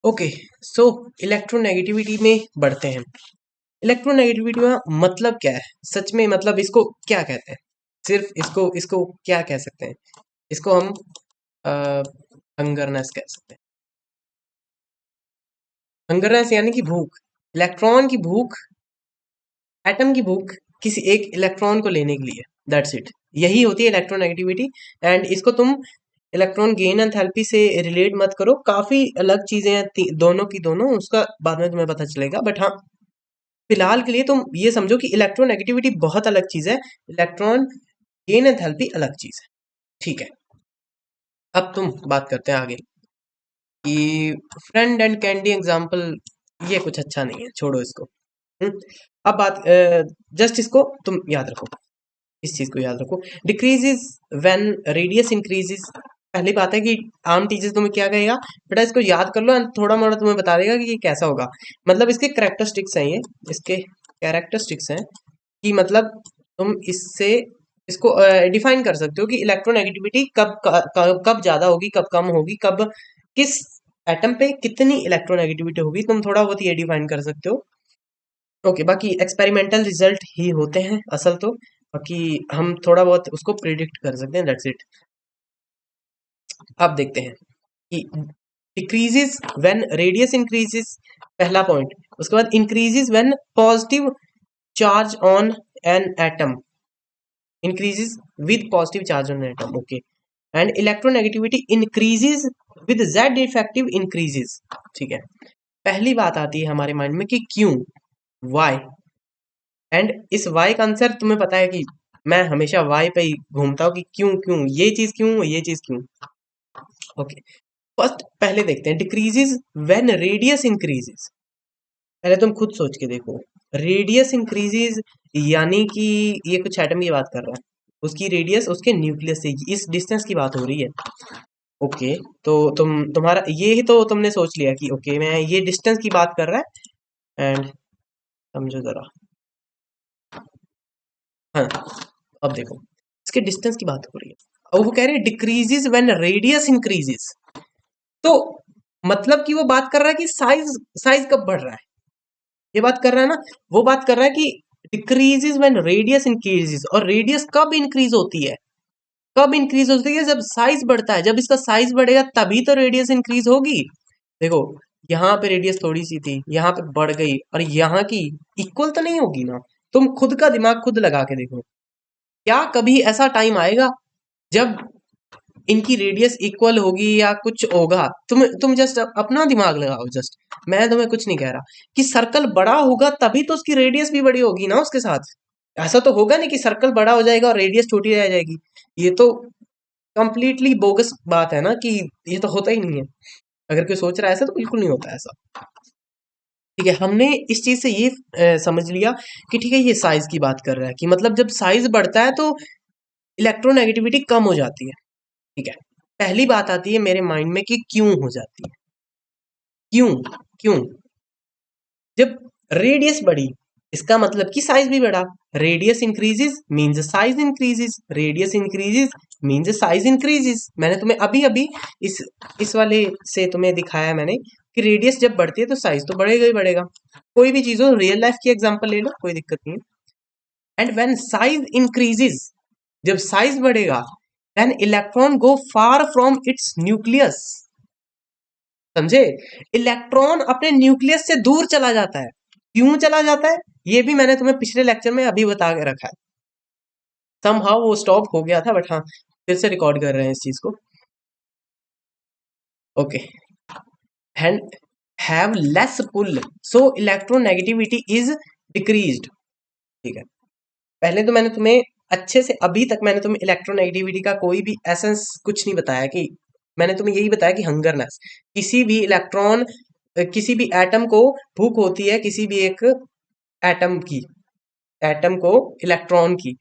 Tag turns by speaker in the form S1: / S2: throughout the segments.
S1: Okay, सो electronegativity में बढ़ते हैं। इलेक्ट्रोनेगेटिविटी का मतलब क्या है सच में, मतलब इसको क्या कहते हैं? सिर्फ इसको इसको क्या कह सकते हैं? इसको हम हंगरनेस कह सकते हैं। हंगरनेस यानी कि भूख, इलेक्ट्रॉन की भूख, एटम की भूख किसी एक इलेक्ट्रॉन को लेने के लिए, दैट्स इट। यही होती है इलेक्ट्रोनेगेटिविटी। एंड इसको तुम इलेक्ट्रॉन गेन एंथैल्पी से रिलेट मत करो, काफी अलग चीजें हैं दोनों की दोनों, उसका बाद में तुम्हें पता चलेगा। बट हाँ, फिलहाल के लिए तुम ये समझो कि इलेक्ट्रोनेगेटिविटी बहुत अलग चीज है, इलेक्ट्रॉन गेन एंथैल्पी अलग चीज है। ठीक है, अब तुम बात करते हैं आगे कि फ्रेंड एंड कैंडी एग्जाम्पल, ये कुछ अच्छा नहीं है, छोड़ो इसको। हम्म, अब बात, जस्ट इसको तुम याद रखो, इस चीज को याद रखो। Decreases when radius increases. पहली बात है कि आम टीचर्स तुम्हें क्या कहेगा, बेटा इसको याद कर लो एंड थोड़ा मोड़ा तुम्हें बता देगा कि ये कैसा होगा। मतलब इसके कैरेक्टरिस्टिक्स हैं, ये इसके कैरेक्टरिस्टिक्स हैं कि मतलब तुम इससे इसको डिफाइन कर सकते हो कि इलेक्ट्रोनेगेटिविटी कब ज्यादा होगी, कब कम होगी, कब किस एटम पे कितनी इलेक्ट्रोनेगेटिविटी होगी, तुम थोड़ा बहुत ये डिफाइन कर सकते हो। ओके, बाकी एक्सपेरिमेंटल रिजल्ट ही होते हैं असल तो, बाकी हम थोड़ा बहुत उसको प्रिडिक्ट कर सकते हैं, दैट्स इट। अब देखते हैं कि डिक्रीजेस व्हेन रेडियस इंक्रीजेस, पहला पॉइंट। उसके बाद increases when positive charge on an atom, increases with positive charge on atom, okay, and electronegativity increases with z effective increases। ठीक है, पहली बात आती है हमारे माइंड में कि क्यों, why। एंड इस वाई का आंसर तुम्हें पता है कि मैं हमेशा वाई पे ही घूमता हूँ कि क्यों क्यों ये चीज, क्यों ये चीज, क्यों। ओके, फर्स्ट पहले देखते हैं डिक्रीजेस व्हेन रेडियस इंक्रीजेस। पहले तुम खुद सोच के देखो, रेडियस इंक्रीजेस यानी कि ये कुछ एटम की बात कर रहा है, उसकी रेडियस उसके न्यूक्लियस से, इस डिस्टेंस की बात हो रही है। ओके, तो तुम्हारा ये ही तो तुमने सोच लिया कि ओके मैं ये डिस्टेंस की बात कर रहा है। एंड समझो जरा, हाँ, अब देखो इसके डिस्टेंस की बात हो रही है और वो कह रहे हैं डिक्रीजेस व्हेन रेडियस इंक्रीजेस। तो मतलब कि वो बात कर रहा है कि साइज साइज कब बढ़ रहा है, ये बात कर रहा है ना। वो बात कर रहा है कि डिक्रीजेस व्हेन रेडियस इंक्रीजेस, और रेडियस कब इंक्रीज होती है, कब इंक्रीज होती है, जब साइज बढ़ता है। जब इसका साइज बढ़ेगा तभी तो रेडियस इंक्रीज होगी। देखो, यहाँ पे रेडियस थोड़ी सी थी, यहाँ पे बढ़ गई, और यहाँ की इक्वल तो नहीं होगी ना। तुम खुद का दिमाग खुद लगा के देखो, क्या कभी ऐसा टाइम आएगा जब इनकी रेडियस इक्वल होगी या कुछ होगा? तुम जस्ट अपना दिमाग लगाओ, जस्ट, मैं तुम्हें कुछ नहीं कह रहा। कि सर्कल बड़ा होगा तभी तो उसकी रेडियस भी बड़ी होगी ना उसके साथ। ऐसा तो होगा नहीं कि सर्कल बड़ा हो जाएगा और रेडियस छोटी रह जाएगी। ये तो कंप्लीटली बोगस बात है ना, कि ये तो होता ही नहीं है। अगर कोई सोच रहा है ऐसा, तो बिल्कुल नहीं होता ऐसा। ठीक है, हमने इस चीज से ये समझ लिया कि ठीक है, ये साइज की बात कर रहा है कि मतलब जब साइज बढ़ता है तो इलेक्ट्रोनेगेटिविटी कम हो जाती है। ठीक है, पहली बात आती है मेरे माइंड में कि क्यों हो जाती है, क्यों क्यों। जब रेडियस बढ़ी, इसका मतलब कि साइज भी बढ़ा। Radius increases means size increases, radius increases means size increases. मैंने तुम्हें अभी अभी इस इस वाले से तुम्हें दिखाया मैंने कि रेडियस जब बढ़ती है तो साइज तो बढ़ेगा ही बढ़ेगा। कोई भी चीज हो, रियल लाइफ की एग्जांपल ले लो, कोई दिक्कत नहीं है। एंड व्हेन साइज इंक्रीजेस, जब साइज बढ़ेगा, then electron go far from its nucleus. समझे? इलेक्ट्रॉन अपने न्यूक्लियस से दूर चला जाता है। क्यों चला जाता है, ये भी मैंने तुम्हें पिछले लेक्चर में अभी बता के रखा है। समहाउ वो स्टॉप हो गया था, बट हाँ, फिर से रिकॉर्ड कर रहे हैं इस चीज को। Okay, and have less pull, so electronegativity is decreased. ठीक है, पहले तो मैंने तुम्हें अच्छे से, अभी तक मैंने तुम्हें इलेक्ट्रोनेगेटिविटी का कोई भी एसेंस कुछ नहीं बताया। कि मैंने तुम्हें यही बताया कि हंगरनेस, किसी भी इलेक्ट्रॉन, किसी भी एटम को भूख होती है, किसी भी एक एटम की, एटम को इलेक्ट्रॉन की।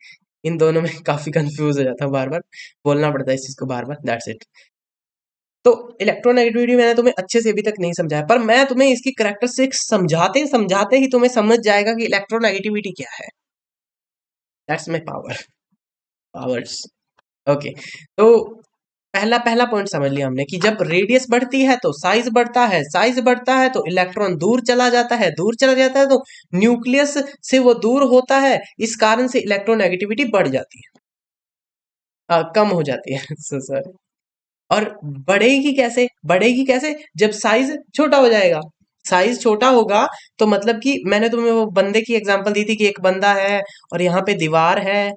S1: इन दोनों में काफी कंफ्यूज हो जाता है, बार बार बोलना पड़ता है इस चीज को बार बार, दैट्स इट। तो इलेक्ट्रोनेगेटिविटी मैंने तुम्हें अच्छे से अभी तक नहीं समझाया, पर मैं तुम्हें इसकी करेक्टरिस्टिक्स समझाते समझाते ही तुम्हें समझ जाएगा कि इलेक्ट्रोनेगेटिविटी क्या है। That's my power, powers. Okay, तो पहला पहला पॉइंट समझ लिया हमने कि जब रेडियस बढ़ती है तो साइज बढ़ता है, साइज बढ़ता है तो इलेक्ट्रॉन दूर चला जाता है, दूर चला जाता है तो न्यूक्लियस से वो दूर होता है, इस कारण से इलेक्ट्रोनेगेटिविटी बढ़ जाती है, कम हो जाती है सर। और बढ़ेगी कैसे, बढ़ेगी कैसे, जब साइज छोटा हो जाएगा। साइज छोटा होगा तो मतलब कि मैंने तुम्हें वो बंदे की एग्जांपल दी थी कि एक बंदा है और यहाँ पे दीवार है,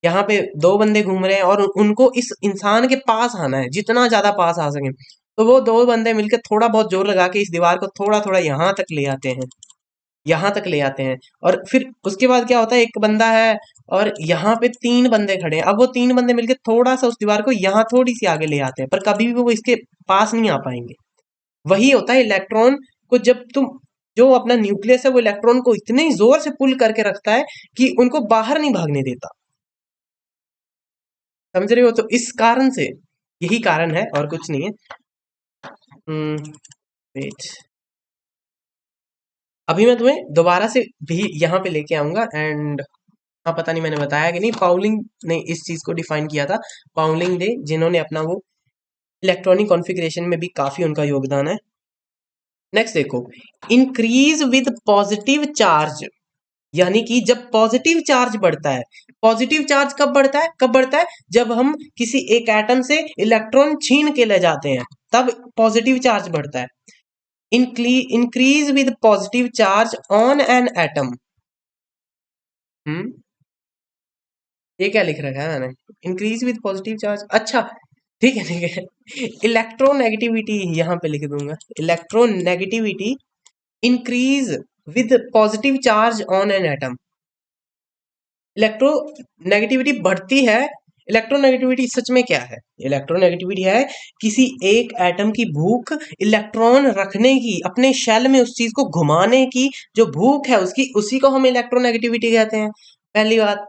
S1: यहाँ पे दो बंदे घूम रहे हैं और उनको इस इंसान के पास आना है, जितना ज्यादा पास आ सके। तो वो दो बंदे मिलकर थोड़ा बहुत जोर लगा के इस दीवार को थोड़ा थोड़ा यहाँ तक ले आते हैं, यहाँ तक ले आते हैं। और फिर उसके बाद क्या होता है, एक बंदा है और यहाँ पे तीन बंदे खड़े हैं, अब वो तीन बंदे मिलकर थोड़ा सा उस दीवार को यहाँ थोड़ी सी आगे ले आते हैं, पर कभी भी वो इसके पास नहीं आ पाएंगे। वही होता है इलेक्ट्रॉन को, जब तुम जो अपना न्यूक्लियस है वो इलेक्ट्रॉन को इतने जोर से पुल करके रखता है कि उनको बाहर नहीं भागने देता। समझ रहे हो? तो इस कारण से, यही कारण है और कुछ नहीं है। वेट, अभी मैं तुम्हें दोबारा से भी यहाँ पे लेके आऊंगा। एंड हाँ, पता नहीं मैंने बताया कि नहीं, पाउलिंग ने इस चीज को डिफाइन किया था, पाउलिंग ने, जिन्होंने अपना वो इलेक्ट्रॉनिक कॉन्फ़िगरेशन में भी काफी उनका योगदान है। नेक्स्ट देखो, इंक्रीज विद पॉजिटिव चार्ज, यानी कि जब पॉजिटिव चार्ज बढ़ता है, पॉजिटिव चार्ज कब बढ़ता है, कब बढ़ता है, जब हम किसी एक एटम से इलेक्ट्रॉन छीन के ले जाते हैं, तब पॉजिटिव चार्ज बढ़ता है। Increase with positive charge on an atom. Hmm, ये क्या लिख रखा है मैंने, इंक्रीज विद पॉजिटिव चार्ज, अच्छा ठीक है, ठीक है। इलेक्ट्रोनेगेटिविटी यहाँ पे लिख दूंगा, electronegativity increase with positive charge on an atom. Electronegativity बढ़ती है। इलेक्ट्रोनेगेटिविटी सच में क्या है? इलेक्ट्रोनेगेटिविटी है किसी एक एटम की भूख इलेक्ट्रॉन रखने की, अपने शेल में उस चीज को घुमाने की जो भूख है उसकी, उसी को हम इलेक्ट्रोनेगेटिविटी कहते हैं। पहली बात,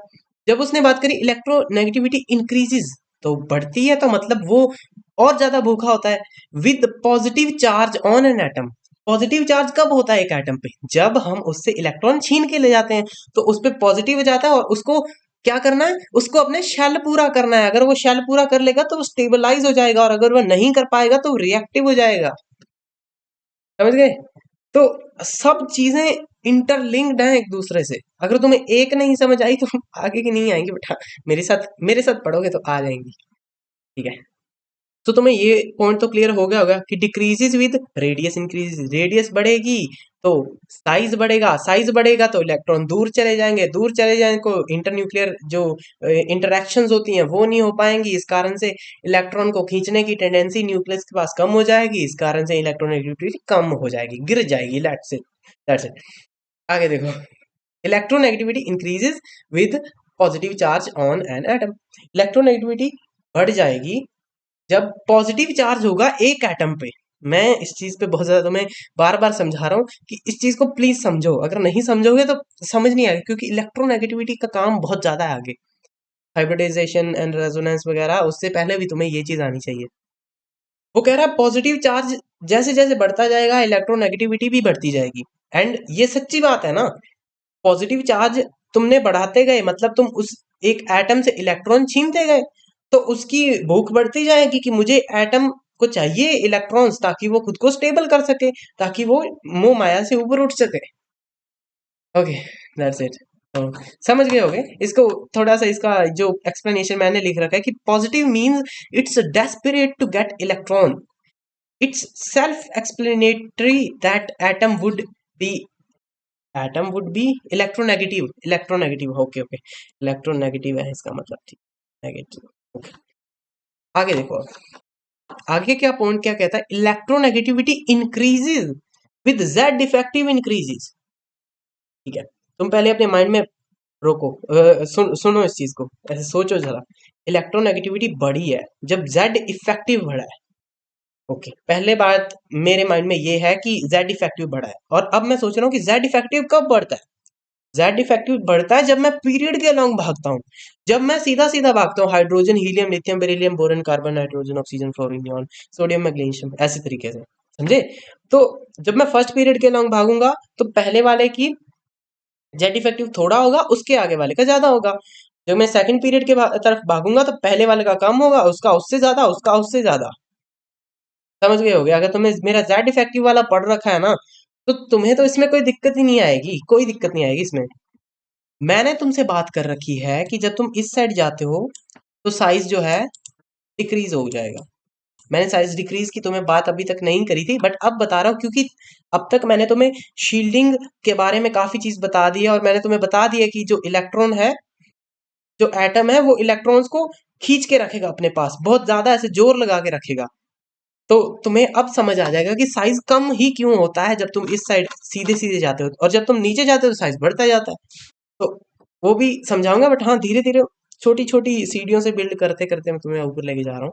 S1: जब उसने बात करी इलेक्ट्रोनेगेटिविटी इंक्रीजेस, तो बढ़ती है, तो मतलब वो और ज्यादा भूखा होता है। With positive charge on an atom, positive charge कब होता है एक एटम पे, जब हम उससे इलेक्ट्रॉन छीन के ले जाते हैं, तो उस पे पॉजिटिव हो जाता है और उसको क्या करना है, उसको अपने शेल पूरा करना है। अगर वो शेल पूरा कर लेगा तो वो स्टेबलाइज हो जाएगा, और अगर वो नहीं कर पाएगा तो रिएक्टिव हो जाएगा। समझ गए? तो सब चीजें इंटरलिंक्ड हैं एक दूसरे से। अगर तुम्हें एक नहीं समझ आई तो आगे की नहीं आएंगी बेटा, मेरे साथ पढ़ोगे तो आ जाएंगी। ठीक है, तो तुम्हें ये पॉइंट तो क्लियर हो गया होगा कि decreases with radius increase, radius बढ़ेगी तो साइज बढ़ेगा, साइज बढ़ेगा तो इलेक्ट्रॉन दूर चले जाएंगे, दूर चले जाएंगे तो इंटरन्यूक्लियर जो इंटरेक्शंस होती हैं वो नहीं हो पाएंगी, इस कारण से इलेक्ट्रॉन को खींचने की टेंडेंसी न्यूक्लियस के पास कम हो जाएगी, इस कारण से इलेक्ट्रोनेगेटिविटी कम हो जाएगी, गिर जाएगी। Let's it. आगे देखो, electronegativity increases with positive charge on an atom. Electronegativity बढ़ जाएगी जब पॉजिटिव चार्ज होगा एक एटम पे। मैं इस चीज पे बहुत ज्यादा तुम्हें बार बार समझा रहा हूँ कि इस चीज को प्लीज समझो, अगर नहीं समझोगे तो समझ नहीं आएगा, क्योंकि इलेक्ट्रोनेगेटिविटी का काम बहुत ज्यादा है आगे, हाइब्रिडाइजेशन एंड रेजोनेंस वगैरह, उससे पहले भी तुम्हें ये चीज आनी चाहिए। वो कह रहा है पॉजिटिव चार्ज जैसे जैसे बढ़ता जाएगा इलेक्ट्रोनेगेटिविटी भी बढ़ती जाएगी। एंड ये सच्ची बात है ना, पॉजिटिव चार्ज तुमने बढ़ाते गए मतलब तुम उस एक एटम से इलेक्ट्रॉन छीनते गए, तो उसकी भूख बढ़ती जाएगी कि मुझे एटम को चाहिए इलेक्ट्रॉन्स, ताकि वो खुद को स्टेबल कर सके, ताकि वो मोह माया से ऊपर उठ सके। Okay, that's it. तो समझ गए होगे इसको। थोड़ा सा इसका जो एक्सप्लेनेशन मैंने लिख रखा है कि positive means it's desperate to get electron, it's self explanatory that atom would be electronegative, electronegative, okay okay, electronegative है इसका मतलब, ठीक, नेगेटिव। ओके, आगे देखो, आगे क्या पॉइंट क्या कहता है, electronegativity increases with Z effective increases. ठीक है, तुम पहले अपने माइंड में रोको, सुनो इस चीज को, ऐसे सोचो जरा। इलेक्ट्रोनेगेटिविटी बढ़ी है जब जेड इफेक्टिव बढ़ा है। ओके, पहले बात मेरे माइंड में ये है कि जेड इफेक्टिव बढ़ा है, और अब मैं सोच रहा हूँ कि जेड इफेक्टिव कब बढ़ता है। जेड इफेक्टिव बढ़ता है जब मैं पीरियड के अलॉन्ग भागता हूँ, जब मैं सीधा सीधा भागता हूँ, hydrogen helium lithium beryllium boron carbon nitrogen oxygen fluorine neon sodium magnesium, ऐसे तरीके से, समझे? तो जब मैं फर्स्ट पीरियड के अलॉन्ग भागूंगा तो पहले वाले की जेड इफेक्टिव थोड़ा होगा, उसके आगे वाले का ज्यादा होगा। जब मैं सेकंड पीरियड के तरफ भागूंगा तो पहले वाले का कम होगा, उसका उससे ज्यादा, उसका उससे ज्यादा। समझ गए होगे? अगर तुमने मेरा जेड इफेक्टिव वाला पढ़ रखा है ना, तो तुम्हें तो इसमें कोई दिक्कत ही नहीं आएगी, कोई दिक्कत नहीं आएगी इसमें। मैंने तुमसे बात कर रखी है कि जब तुम इस साइड जाते हो तो साइज जो है डिक्रीज हो जाएगा। मैंने साइज डिक्रीज की तुम्हें बात अभी तक नहीं करी थी, बट अब बता रहा हूँ, क्योंकि अब तक मैंने तुम्हें शील्डिंग के बारे में काफी चीज बता दी है, और मैंने तुम्हें बता दिया कि जो इलेक्ट्रॉन है, जो एटम है, वो इलेक्ट्रॉन्स को खींच के रखेगा अपने पास, बहुत ज्यादा ऐसे जोर लगा के रखेगा। तो तुम्हें अब समझ आ जाएगा कि साइज कम ही क्यों होता है जब तुम इस साइड सीधे सीधे जाते हो, और जब तुम नीचे जाते हो तो साइज बढ़ता जाता है। तो वो भी समझाऊंगा, बट हाँ, धीरे धीरे छोटी छोटी सीढ़ियों से बिल्ड करते करते मैं तुम्हें ऊपर लेके जा रहा हूँ।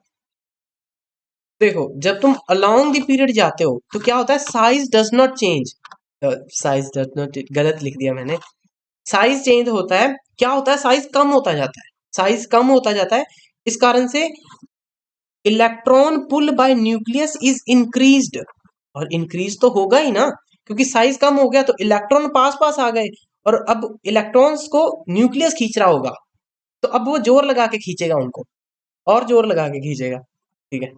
S1: देखो, जब तुम अलोंग द पीरियड जाते हो तो क्या होता है, size does not change. Size does not, गलत लिख दिया मैंने। साइज चेंज होता है, क्या होता है, साइज कम होता जाता है, साइज कम होता जाता है। इस कारण से electron pull by nucleus is increased, और इंक्रीज तो होगा ही ना, क्योंकि साइज कम हो गया तो इलेक्ट्रॉन पास पास आ गए, और अब इलेक्ट्रॉन्स को न्यूक्लियस खींच रहा होगा, तो अब वो जोर लगा के खींचेगा उनको, और जोर लगा के खींचेगा। ठीक है,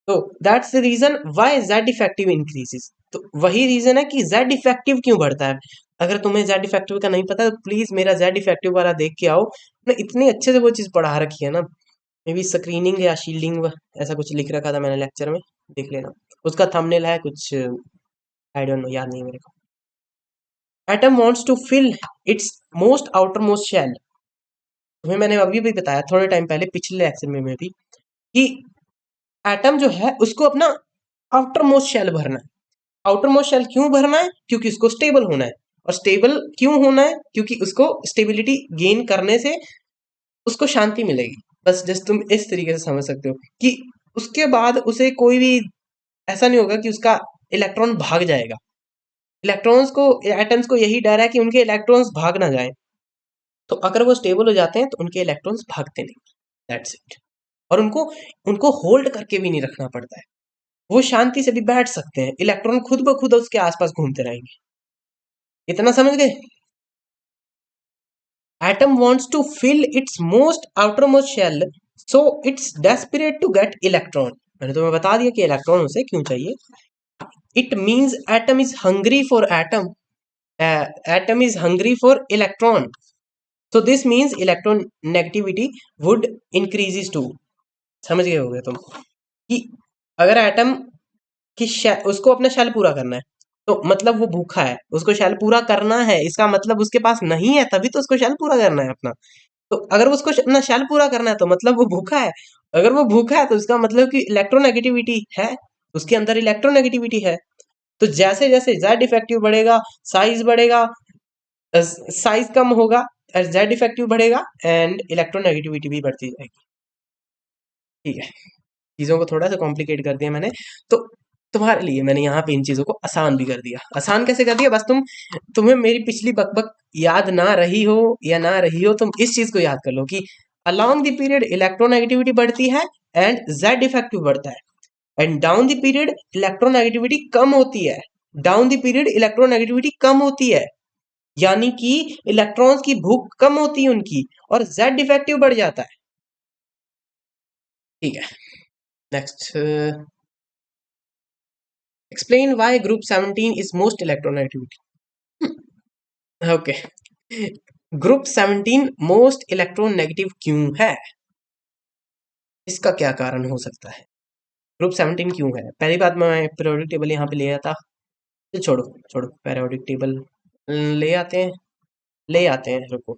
S1: तो that's the reason why Z effective increases. तो वही रीजन है कि जेड इफेक्टिव क्यों बढ़ता है। अगर तुम्हें जेड इफेक्टिव का नहीं पता तो प्लीज मेरा जेड इफेक्टिव वाला देख के आओ, मैं इतने अच्छे से वो चीज पढ़ा रखी है ना। मे बी स्क्रीनिंग या शील्डिंग ऐसा कुछ लिख रखा था मैंने लेक्चर में, देख लेना। उसका थंबनेल है कुछ, आई डोंट नो, याद नहीं मेरे को। Atom wants to fill its most outer most shell. तुम्हें मैंने अभी भी बताया थोड़े टाइम पहले, पिछले लेक्चर में भी, कि एटम जो है उसको अपना आउटर मोस्ट शेल भरना है। आउटर मोस्ट शेल क्यों भरना है? क्योंकि उसको स्टेबल होना है। और स्टेबल क्यों होना है? क्योंकि उसको स्टेबिलिटी गेन करने से उसको शांति मिलेगी। बस जस्ट तुम इस तरीके से समझ सकते हो कि उसके बाद उसे कोई भी ऐसा नहीं होगा कि उसका इलेक्ट्रॉन भाग जाएगा। इलेक्ट्रॉन्स को, एटम्स को यही डर है कि उनके इलेक्ट्रॉन्स भाग ना जाए, तो अगर वो स्टेबल हो जाते हैं तो उनके इलेक्ट्रॉन्स भागते नहीं। That's it. और उनको उनको होल्ड करके भी नहीं रखना पड़ता है, वो शांति से भी बैठ सकते हैं, इलेक्ट्रॉन खुद ब खुद उसके आसपास घूमते रहेंगे। इतना समझ गए? Atom wants to fill its most outermost shell, so it's desperate to get electron। मैंने तुम्हें बता दिया कि इलेक्ट्रॉन उसे क्यों चाहिए। It means atom is hungry for atom is hungry for electron, so this means electron negativity would increases too। समझ गए होगे तुम कि अगर एटम कि उसको अपना शेल पूरा करना है, तो मतलब वो भूखा है, उसको शेल पूरा करना है, इसका मतलब उसके पास नहीं है, तभी तो उसको शेल पूरा करना है अपना। तो अगर उसको अपना शेल पूरा करना है तो मतलब वो भूखा है। अगर वो भूखा है तो इसका मतलब कि इलेक्ट्रोनेगेटिविटी है, उसके अंदर इलेक्ट्रोनेगेटिविटी है। तो जैसे जैसे जेड इफेक्टिव बढ़ेगा, साइज बढ़ेगा, साइज कम होगा, जेड इफेक्टिव बढ़ेगा, एंड इलेक्ट्रोनेगेटिविटी भी बढ़ती जाएगी। ठीक है, चीज़ों को थोड़ा सा कॉम्प्लिकेट कर दिया मैंने, तो तुम्हारे लिए मैंने यहाँ पे इन चीज़ों को आसान भी कर दिया। आसान कैसे कर दिया? बस तुम्हें मेरी पिछली बकबक याद ना रही हो या ना रही हो, तुम इस चीज़ को याद कर लो कि अलोंग द पीरियड इलेक्ट्रोनेगेटिविटी बढ़ती है एंड जेड इफेक्टिव बढ़ता है, and down the period electronegativity कम होती है। डाउन द पीरियड इलेक्ट्रोनेगेटिविटी कम होती है, यानी कि इलेक्ट्रॉन्स की भूख कम होती है उनकी, और जेड इफेक्टिव बढ़ जाता है। ठीक है, next, explain why group 17 is most electronegativity। Okay, group 17 most electron negative क्यों है? इसका क्या कारण हो सकता है? ग्रुप 17 क्यों है? पहली बात, मैं पीरियोडिक टेबल यहाँ पे ले आता, तो छोड़ो छोड़ो, पीरियोडिक टेबल ले आते हैं, ले आते हैं, रुको,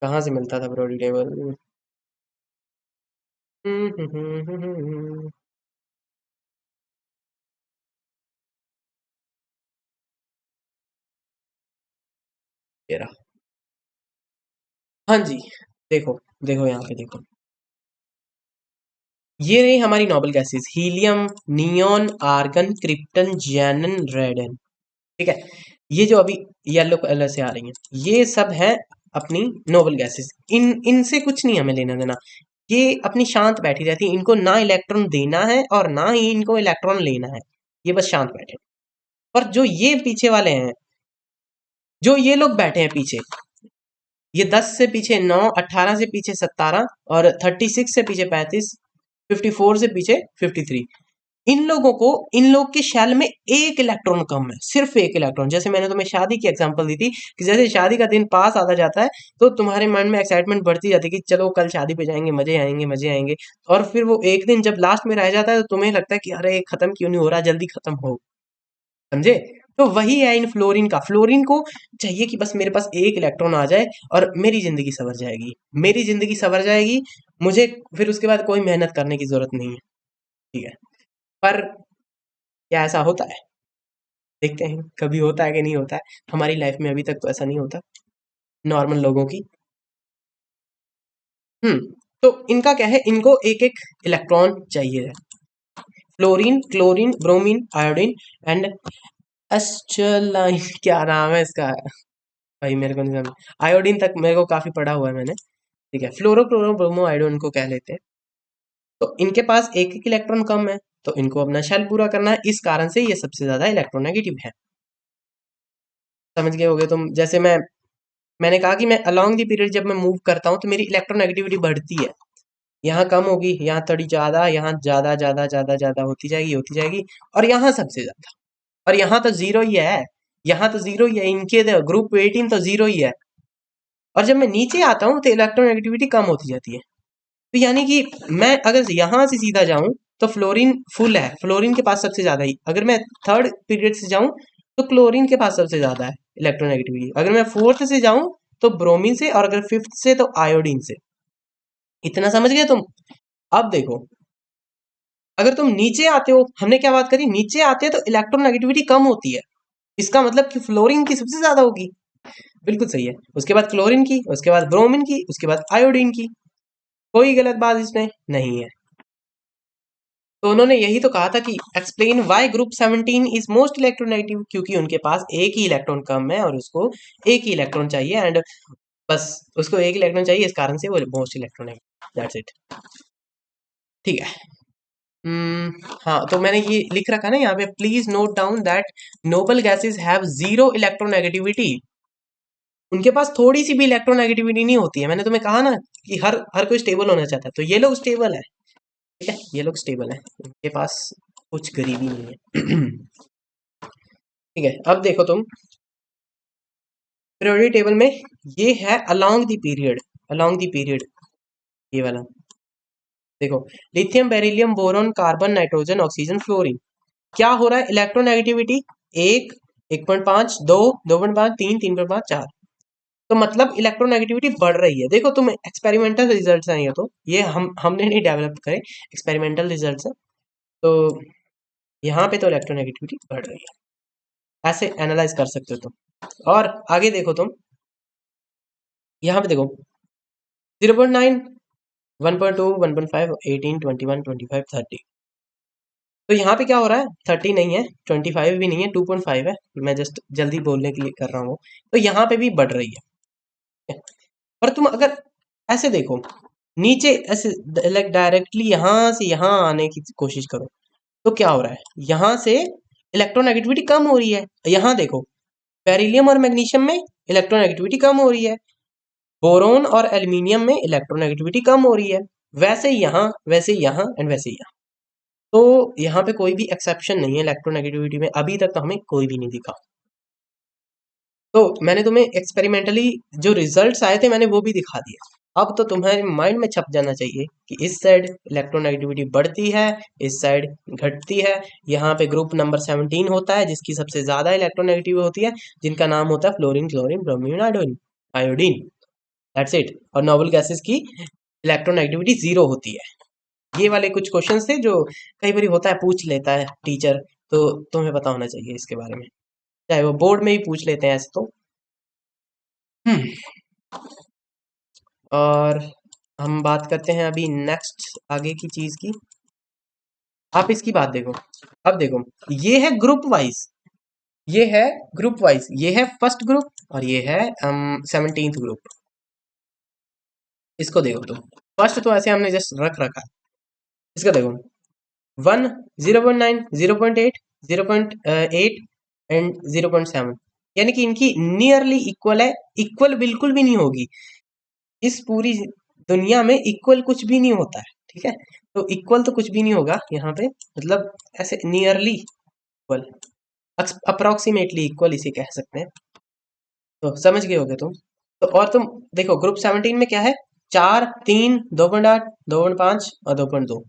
S1: कहाँ से मिलता था पीरियोडिक टेबल? ये रहा। हाँ जी, देखो देखो यहाँ पे देखो, ये रही हमारी noble gases, helium, neon, argon, krypton, xenon, radon. ठीक है, ये जो अभी येलो कलर से आ रही हैं, ये सब है अपनी नोबल गैसेस। इनसे कुछ नहीं हमें लेना देना, ये अपनी शांत बैठी रहती हैं, इनको ना इलेक्ट्रॉन देना है और ना ही इनको इलेक्ट्रॉन लेना है, ये बस शांत बैठे। और जो ये पीछे वाले हैं, जो ये लोग बैठे हैं पीछे, ये 10 से पीछे 9, 18 से पीछे 17 और 36 से पीछे 35, 54 से पीछे 53। इन लोगों को, इन लोग की शेल में एक इलेक्ट्रॉन कम है, सिर्फ एक इलेक्ट्रॉन। जैसे मैंने तुम्हें शादी की एग्जांपल दी थी कि जैसे शादी का दिन पास आता जाता है तो तुम्हारे मन में एक्साइटमेंट बढ़ती जाती है कि चलो कल शादी पे जाएंगे, मजे आएंगे मजे आएंगे। और फिर वो एक दिन जब लास्ट में रह जाता है तो तुम्हें लगता है कि अरे खत्म क्यों नहीं हो रहा, जल्दी खत्म हो। समझे? तो वही है इन फ्लोरीन का। फ्लोरीन को चाहिए कि बस मेरे पास एक इलेक्ट्रॉन आ जाए और मेरी जिंदगी संवर जाएगी, मेरी जिंदगी संवर जाएगी, मुझे फिर उसके बाद कोई मेहनत करने की जरूरत नहीं है। ठीक है, पर क्या ऐसा होता है? देखते हैं कभी होता है कि नहीं होता है। हमारी लाइफ में अभी तक तो ऐसा नहीं होता नॉर्मल लोगों की। तो इनका क्या है, इनको एक एक इलेक्ट्रॉन चाहिए है। Fluorine, chlorine, bromine, iodine and एस्चलाइन, क्या नाम है इसका भाई, मेरे को नहीं समझ। आयोडीन तक मेरे को काफी पढ़ा हुआ है मैंने। ठीक है, फ्लोरो क्लोरो ब्रोमो आयोडीन को कह लेते हैं। तो इनके पास एक एक इलेक्ट्रॉन कम है, तो इनको अपना शेल पूरा करना है, इस कारण से ये सबसे ज्यादा इलेक्ट्रोनेगेटिव है। समझ गए होगे तुम? जैसे मैंने कहा कि मैं अलोंग द पीरियड जब मैं मूव करता हूँ तो मेरी इलेक्ट्रोनेगेटिविटी बढ़ती है। यहाँ कम होगी, यहाँ थोड़ी ज्यादा, यहाँ ज्यादा ज्यादा ज्यादा ज्यादा होती जाएगी, और यहाँ सबसे ज्यादा। और यहाँ तो जीरो ही है, यहाँ तो जीरो ही है, इनके ग्रुप 18 तो जीरो ही है। और जब मैं नीचे आता हूँ तो इलेक्ट्रोनेगेटिविटी कम होती जाती है। तो यानी कि मैं अगर यहाँ से सीधा जाऊं तो फ्लोरीन फुल है, फ्लोरीन के पास सबसे ज्यादा ही। अगर मैं थर्ड पीरियड से जाऊं तो क्लोरीन के पास सबसे ज्यादा है इलेक्ट्रोनेगेटिविटी। अगर मैं फोर्थ से जाऊं तो ब्रोमीन से, और अगर फिफ्थ से तो आयोडीन से। इतना समझ गए तुम? अब देखो, अगर तुम नीचे आते हो, हमने क्या बात करी, नीचे आते हैं तो इलेक्ट्रोनेगेटिविटी कम होती है, इसका मतलब कि फ्लोरीन की सबसे ज्यादा होगी। बिल्कुल सही है। उसके बाद क्लोरीन की, उसके बाद ब्रोमीन की, उसके बाद आयोडीन की। कोई गलत बात इसमें नहीं है। तो उन्होंने यही तो कहा था कि explain why group 17 is most electronegative, क्योंकि उनके पास एक ही इलेक्ट्रॉन कम है और उसको एक ही इलेक्ट्रॉन चाहिए, एंड बस उसको एक इलेक्ट्रॉन चाहिए, इस कारण से वो मोस्ट इलेक्ट्रोनेगेटिव। That's it. ठीक है। हाँ, तो मैंने ये लिख रखा है ना यहाँ पे, please note down that noble gases have zero electronegativity. उनके पास थोड़ी सी भी इलेक्ट्रोनेगेटिविटी नहीं होती है। मैंने तुम्हें कहा ना कि हर हर कोई स्टेबल होना चाहता है, तो ये लोग स्टेबल है। ठीक है, ये लोग स्टेबल है, इनके पास कुछ गरीबी नहीं है। ठीक है, अब देखो तुम पीरियोडिक टेबल में, ये है along the period, along the period, ये वाला देखो, lithium, beryllium, boron, carbon, nitrogen, oxygen, fluorine. क्या हो रहा है? इलेक्ट्रोनेगेटिविटी 1, 1.5, 2, 2.5, 3, 3.5, 4। तो मतलब इलेक्ट्रोनेगेटिविटी बढ़ रही है। देखो तुम, एक्सपेरिमेंटल रिजल्ट्स हैं ये, तो ये हमने नहीं डेवलप करे, एक्सपेरिमेंटल रिजल्ट्स हैं। तो यहाँ पे तो इलेक्ट्रोनेगेटिविटी बढ़ रही है, ऐसे एनालाइज कर सकते हो तुम। और आगे देखो तुम, यहाँ पे देखो 0.9, 1.2, 1.5, 18, 21, 25, 30। तो यहाँ पे क्या हो रहा है? 30 नहीं है, 25 भी नहीं है, 2.5 है। मैं जस्ट जल्दी बोलने के लिए कर रहा हूँ। तो यहाँ पे भी बढ़ रही है। पर तुम अगर ऐसे देखो, नीचे ऐसे लाइक डायरेक्टली यहाँ से यहाँ आने की कोशिश करो, तो क्या हो रहा है? यहाँ से इलेक्ट्रोनेगेटिविटी कम हो रही है। यहाँ देखो, बेरिलियम और मैग्नीशियम में इलेक्ट्रोनेगेटिविटी कम हो रही है, बोरोन और एल्यूमिनियम में इलेक्ट्रोनेगेटिविटी कम हो रही है। वैसे ही यहाँ, वैसे ही यहाँ एंड वैसे ही यहाँ। तो यहाँ पे कोई भी एक्सेप्शन नहीं है इलेक्ट्रोनेगेटिविटी में, अभी तक तो हमें कोई भी नहीं दिखा। तो मैंने तुम्हें एक्सपेरिमेंटली जो रिजल्ट्स आए थे मैंने वो भी दिखा दिया। अब तो तुम्हारे माइंड में छप जाना चाहिए कि इस साइड इलेक्ट्रोनेगेटिविटी बढ़ती है, इस साइड घटती है। यहाँ पे ग्रुप नंबर 17 होता है जिसकी सबसे ज्यादा इलेक्ट्रोनेगेटिव होती है, जिनका नाम होता है fluorine, chlorine, bromine, iodine, iodine. That's it. और नोबल गैसेस की इलेक्ट्रोनेगेटिविटी जीरो होती है। ये वाले कुछ क्वेश्चन थे जो कई बार होता है, पूछ लेता है टीचर, तो तुम्हें पता होना चाहिए इसके बारे में, चाहे वो बोर्ड में ही पूछ लेते हैं ऐसे तो। हम्म और हम बात करते हैं अभी नेक्स्ट आगे की चीज की। आप इसकी बात देखो, अब देखो, ये है ग्रुप वाइज, ये है ग्रुप वाइज, ये है फर्स्ट ग्रुप और ये है 17th ग्रुप। इसको देखो तुम, फर्स्ट तो ऐसे हमने जस्ट रख रखा है, इसका देखो 1, 0.9, 0.8, 0.8 एंड 0.7। यानी कि इनकी नियरली इक्वल है। इक्वल बिल्कुल भी नहीं होगी, इस पूरी दुनिया में इक्वल कुछ भी नहीं होता है, ठीक है। तो इक्वल तो कुछ भी नहीं होगा यहाँ पे, मतलब ऐसे नियरली इक्वल, अप्रोक्सीमेटली इक्वल इसे कह सकते हैं। तो समझ गए होगे तुम। तो और तुम देखो ग्रुप 17 में क्या है, 4, 3, 2.8, 2.5 और 2.2,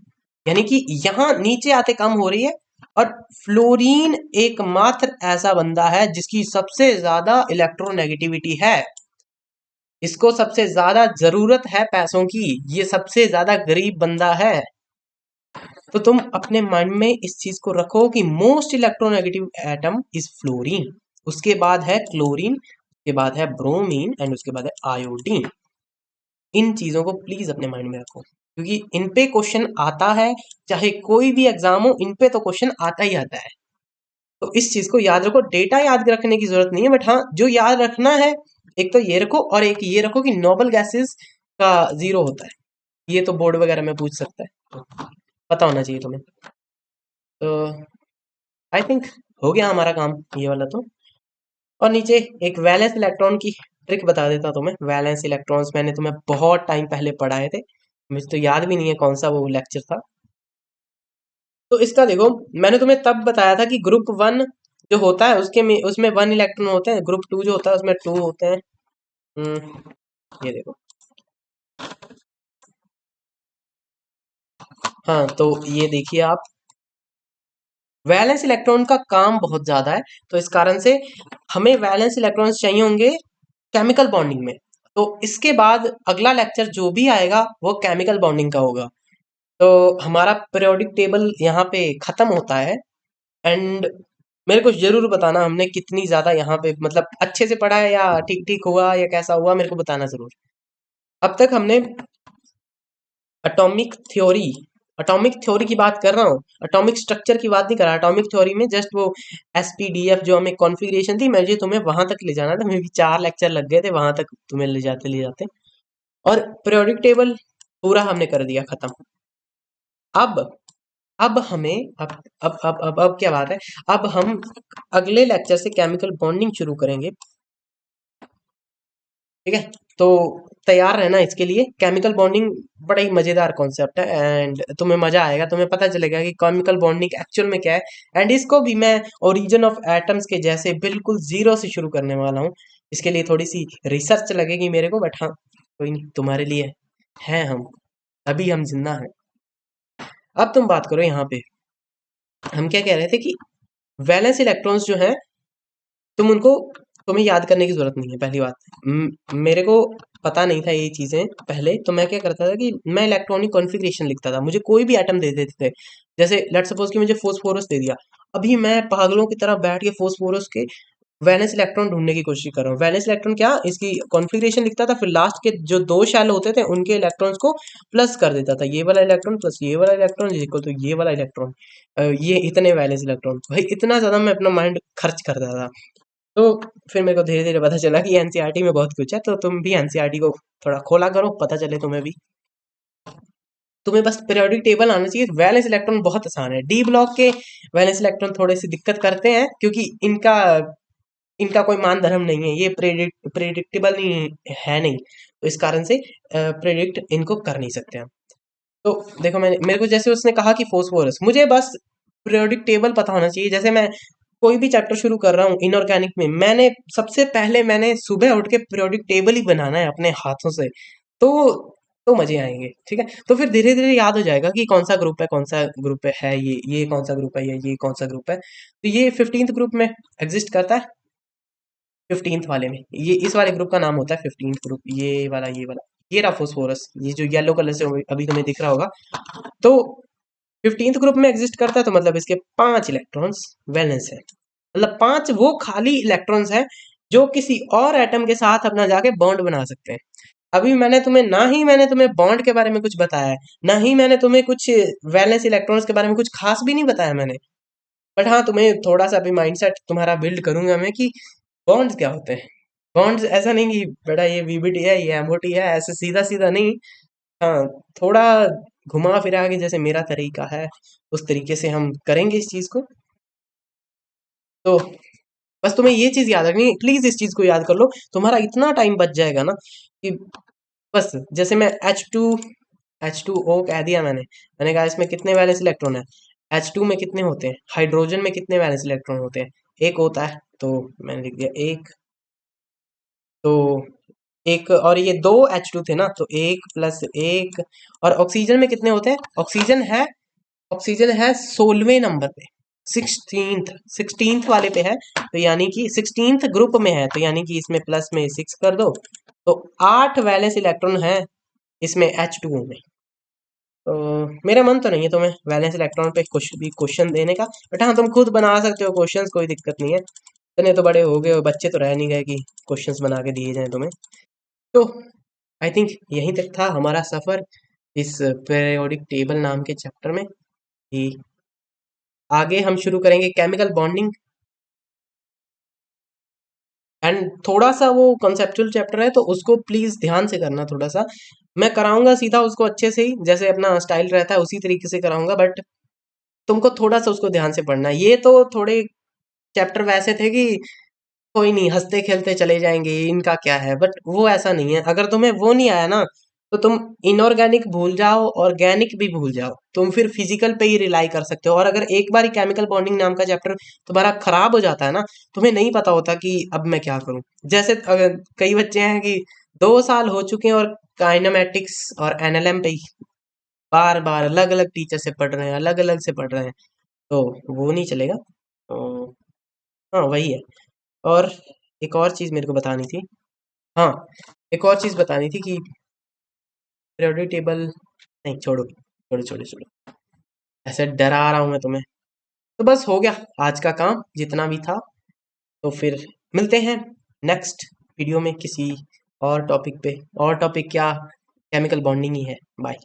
S1: यानी कि यहाँ नीचे आते कम हो रही है। और फ्लोरीन एकमात्र ऐसा बंदा है जिसकी सबसे ज्यादा इलेक्ट्रोनेगेटिविटी है, इसको सबसे ज्यादा जरूरत है पैसों की, ये सबसे ज्यादा गरीब बंदा है। तो तुम अपने माइंड में इस चीज को रखो कि most electronegative atom is fluorine, उसके बाद है क्लोरीन, उसके बाद है ब्रोमीन एंड उसके बाद है आयोडीन। इन चीजों को प्लीज अपने माइंड में रखो, क्योंकि इन पे क्वेश्चन आता है, चाहे कोई भी एग्जाम हो इन पे तो क्वेश्चन आता ही आता है। तो इस चीज को याद रखो, डेटा याद रखने की जरूरत नहीं है, बट हाँ जो याद रखना है, एक तो ये रखो और एक ये रखो कि नोबल गैसेस का जीरो होता है, ये तो बोर्ड वगैरह में पूछ सकता है, तो पता होना चाहिए तुम्हें। तो आई थिंक हो गया हमारा काम ये वाला तो। और नीचे एक वैलेंस इलेक्ट्रॉन की ट्रिक बता देता हूँ तुम्हें। वैलेंस इलेक्ट्रॉन्स मैंने तुम्हें बहुत टाइम पहले पढ़ाए थे, मुझे तो याद भी नहीं है कौन सा वो लेक्चर था। तो इसका देखो, मैंने तुम्हें तब बताया था कि ग्रुप 1 जो होता है उसके में उसमें 1 इलेक्ट्रॉन होते हैं, ग्रुप 2 जो होता है उसमें 2 होते हैं। ये देखो, हाँ तो ये देखिए आप, वैलेंस इलेक्ट्रॉन का काम बहुत ज्यादा है, तो इस कारण से हमें वैलेंस इलेक्ट्रॉन्स चाहिए होंगे केमिकल बॉन्डिंग में। तो इसके बाद अगला लेक्चर जो भी आएगा वो केमिकल बॉन्डिंग का होगा। तो हमारा पीरियोडिक टेबल यहाँ पे खत्म होता है। एंड मेरे को जरूर बताना हमने कितनी ज्यादा यहाँ पे मतलब अच्छे से पढ़ा है, या ठीक ठीक हुआ या कैसा हुआ, मेरे को बताना जरूर। अब तक हमने एटॉमिक थ्योरी एटॉमिक थ्योरी की बात कर रहा हूँ, एटॉमिक स्ट्रक्चर की बात नहीं कर रहा। एटॉमिक थ्योरी में जस्ट वो एसपीडीएफ जो हमें कॉन्फ़िगरेशन थी, मुझे तुम्हें वहां तक ले जाना था, मेरे भी 4 लेक्चर लग गए थे वहां तक तुम्हें ले जाते। और पीरियोडिक टेबल पूरा हमने कर दिया खत्म। अब अब हमें अब क्या बात है, अब हम अगले लेक्चर से केमिकल बॉन्डिंग शुरू करेंगे, ठीक है। तो तैयार रहना इसके लिए। केमिकल बॉन्डिंग बड़ा ही मजेदार कॉन्सेप्ट है, एंड तुम्हें मजा आएगा, तुम्हें पता चलेगा कि केमिकल बॉन्डिंग एक्चुअल में क्या है। एंड इसको भी मैं ओरिजिन ऑफ एटम्स के जैसे बिल्कुल जीरो से शुरू करने वाला हूँ। इसके लिए थोड़ी सी रिसर्च लगेगी मेरे को, बट हाँ कोई नहीं, तुम्हारे लिए हैं हम, अभी हम जिंदा हैं। अब तुम बात करो यहाँ पे, हम क्या कह रहे थे कि वैलेंस इलेक्ट्रॉन्स जो हैं, तुम उनको तुम्हें याद करने की जरूरत नहीं है। पहली बात, मेरे को पता नहीं था ये चीजें पहले, तो मैं क्या करता था कि मैं इलेक्ट्रॉनिक कॉन्फ़िगरेशन लिखता था, मुझे कोई भी एटम दे देते थे। जैसे लेट्स सपोज कि मुझे फोस्फोरस दे दिया, अभी मैं पागलों की तरह बैठ के फोस्फोरस के वैलेंस इलेक्ट्रॉन ढूंढने की कोशिश कर रहा हूँ। वैलेंस इलेक्ट्रॉन क्या, इसकी कॉन्फ़िगरेशन लिखता था, फिर लास्ट के जो 2 शेल होते थे उनके इलेक्ट्रॉन्स को प्लस कर देता था, ये वाला इलेक्ट्रॉन प्लस ये वाला इलेक्ट्रॉन इक्वल तो ये वाला इलेक्ट्रॉन, ये इतने वैलेंस इलेक्ट्रॉन। भाई इतना ज्यादा मैं अपना माइंड खर्च करता था। तो फिर मेरे को धीरे धीरे पता चला कि एनसीईआरटी में बहुत कुछ है, तो तुम भी एनसीईआरटी को थोड़ा खोला करो, पता चले तुम्हें भी। तुम्हें बस पीरियोडिक टेबल आना चाहिए। वैलेंस इलेक्ट्रॉन बहुत आसान है, डी ब्लॉक के वैलेंस इलेक्ट्रॉन थोड़े सी दिक्कत करते हैं, क्योंकि इनका इनका कोई मान धर्म नहीं है, ये प्रेडिक्टेबल नहीं है, नहीं, तो इस कारण से प्रेडिक्ट इनको कर नहीं सकते हम। तो देखो, मैंने मेरे को जैसे उसने कहा कि फोस्फोरस, मुझे बस पीरियोडिक टेबल पता होना चाहिए। जैसे मैं कोई भी चैप्टर शुरू कर रहा हूँ इनऑर्गेनिक में, मैंने सबसे पहले मैंने सुबह उठ के पीरियोडिक टेबल ही बनाना है अपने हाथों से। तो तो मजे आएंगे, ठीक है। तो फिर धीरे धीरे याद हो जाएगा कि कौन सा ग्रुप है, कौन सा ग्रुप है, ये कौन सा ग्रुप है, ये कौन सा ग्रुप है। तो ये 15th ग्रुप में एग्जिस्ट करता है। 15th वाले में, ये इस वाले ग्रुप का नाम होता है 15th ग्रुप, ये वाला ये रहा फोस्फोरस, ये जो येलो कलर से अभी तुम्हें दिख रहा होगा। तो 15th ग्रुप में एग्जिस्ट करता है, तो मतलब इसके 5 इलेक्ट्रॉन्स वैलेंस है, मतलब 5 वो खाली इलेक्ट्रॉन्स हैं जो किसी और एटम के साथ अपना जाके बॉन्ड बना सकते हैं। अभी मैंने तुम्हें बॉन्ड के बारे में कुछ बताया है, ना ही मैंने तुम्हें कुछ वैलेंस इलेक्ट्रॉन्स के बारे में कुछ खास भी नहीं बताया मैंने। बट हाँ, तुम्हें थोड़ा सा अभी माइंडसेट तुम्हारा बिल्ड करूंगा मैं कि बॉन्ड्स क्या होते हैं। बॉन्ड्स ऐसा नहीं कि बेटा ये वीबीटी है, ये एमओटी है, ऐसे सीधा सीधा नहीं। हाँ, थोड़ा घुमा फिरा के, जैसे मेरा तरीका है उस तरीके से हम करेंगे इस चीज को। तो बस तुम्हें ये चीज याद रखनी है, प्लीज इस चीज को याद कर लो, तुम्हारा इतना टाइम बच जाएगा ना कि बस। जैसे मैं H2O कह दिया मैंने कहा इसमें कितने वैलेंस इलेक्ट्रॉन है, H2 में कितने होते हैं, हाइड्रोजन में कितने वैलेंस इलेक्ट्रॉन होते हैं, एक होता है, तो मैंने लिख दिया एक। तो एक, और ये दो H2 थे ना, तो एक प्लस एक। और ऑक्सीजन में कितने होते हैं, ऑक्सीजन है 16वें नंबर पे, 16th वाले पे है, तो यानी कि 16th ग्रुप में है, तो यानी कि इसमें प्लस में 6 कर दो, तो 8 वैलेंस इलेक्ट्रॉन है इसमें H2O में। तो मेरा मन तो नहीं है तुम्हें वैलेंस इलेक्ट्रॉन पे कुछ भी क्वेश्चन देने का, बट हाँ तुम खुद बना सकते हो क्वेश्चंस, कोई दिक्कत नहीं है, इतने तो बड़े हो गए हो, बच्चे तो रह नहीं गए कि क्वेश्चंस बना के दिए जाएं तुम्हें। तो आई थिंक यहीं तक था हमारा सफर इस पीरियोडिक टेबल नाम के चैप्टर में, कि आगे हम शुरू करेंगे केमिकल बॉन्डिंग, एंड थोड़ा सा वो कॉन्सेप्चुअल चैप्टर है, तो उसको प्लीज ध्यान से करना थोड़ा सा, मैं कराऊंगा सीधा उसको अच्छे से ही, जैसे अपना स्टाइल रहता है उसी तरीके से कराऊंगा, बट तुमको थोड़ा सा उसको ध्यान से पढ़ना है। ये तो थोड़े चैप्टर वैसे थे कि कोई नहीं हंसते खेलते चले जाएंगे, इनका क्या है, बट वो ऐसा नहीं है। अगर तुम्हें वो नहीं आया ना, तो तुम इनऑर्गेनिक भूल जाओ, ऑर्गेनिक भी भूल जाओ, तुम फिर फिजिकल पे ही रिलाई कर सकते हो। और अगर एक बार केमिकल बॉन्डिंग नाम का चैप्टर तुम्हारा खराब हो जाता है ना, तुम्हें नहीं पता होता कि अब मैं क्या करूं। जैसे अगर कई बच्चे हैं कि 2 साल हो चुके हैं और काइनेमेटिक्स और एनएलएम पे ही बार बार अलग अलग टीचर से पढ़ रहे हैं, अलग अलग से पढ़ रहे हैं, तो वो नहीं चलेगा। तो हाँ वही है। और एक और चीज़ मेरे को बतानी थी, हाँ एक और चीज़ बतानी थी कि पीरियोडिक टेबल, नहीं छोड़ो छोड़ो छोड़ो छोड़ो, ऐसे डरा रहा हूँ मैं तुम्हें। तो बस हो गया आज का काम जितना भी था, तो फिर मिलते हैं नेक्स्ट वीडियो में किसी और टॉपिक पे, और टॉपिक क्या, केमिकल बॉन्डिंग ही है। बाय।